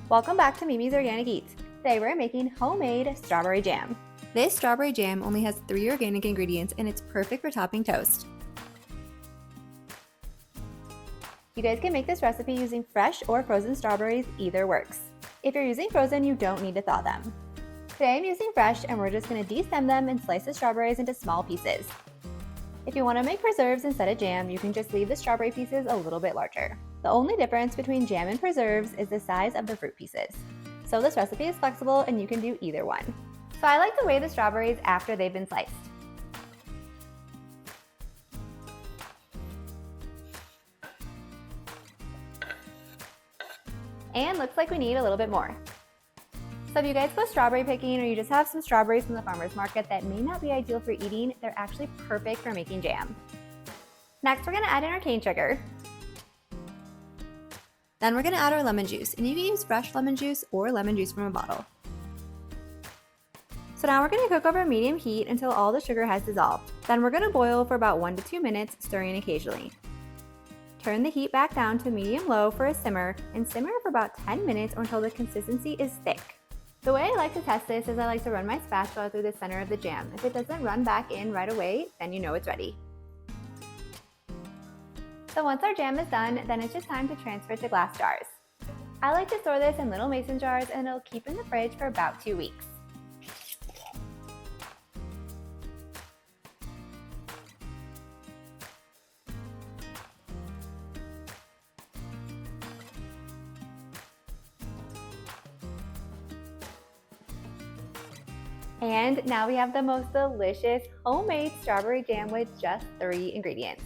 Welcome back to Mimi's Organic Eats. Today we're making homemade strawberry jam. This strawberry jam only has 3 organic ingredients and it's perfect for topping toast. You guys can make this recipe using fresh or frozen strawberries, either works. If you're using frozen, you don't need to thaw them. Today I'm using fresh and we're just going to destem them and slice the strawberries into small pieces. If you want to make preserves instead of jam, you can just leave the strawberry pieces a little bit larger. The only difference between jam and preserves is the size of the fruit pieces. So this recipe is flexible and you can do either one. So I like to weigh the strawberries after they've been sliced. And looks like we need a little bit more. So if you guys go strawberry picking or you just have some strawberries from the farmer's market that may not be ideal for eating, they're actually perfect for making jam. Next, we're going to add in our cane sugar. Then we're going to add our lemon juice, and you can use fresh lemon juice or lemon juice from a bottle. So now we're going to cook over medium heat until all the sugar has dissolved. Then we're going to boil for about 1 to 2 minutes, stirring occasionally. Turn the heat back down to medium-low for a simmer, and simmer for about 10 minutes or until the consistency is thick. The way I like to test this is I like to run my spatula through the center of the jam. If it doesn't run back in right away, then you know it's ready. So once our jam is done, then it's just time to transfer to glass jars. I like to store this in little mason jars and it'll keep in the fridge for about 2 weeks. And now we have the most delicious homemade strawberry jam with just 3 ingredients.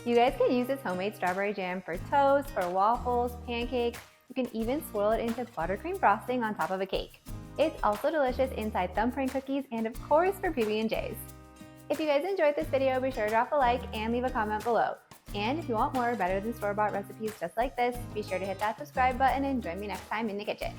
You guys can use this homemade strawberry jam for toast, for waffles, pancakes. You can even swirl it into buttercream frosting on top of a cake. It's also delicious inside thumbprint cookies and of course for PB&Js. If you guys enjoyed this video, be sure to drop a like and leave a comment below. And if you want more better than store-bought recipes just like this, be sure to hit that subscribe button and join me next time in the kitchen.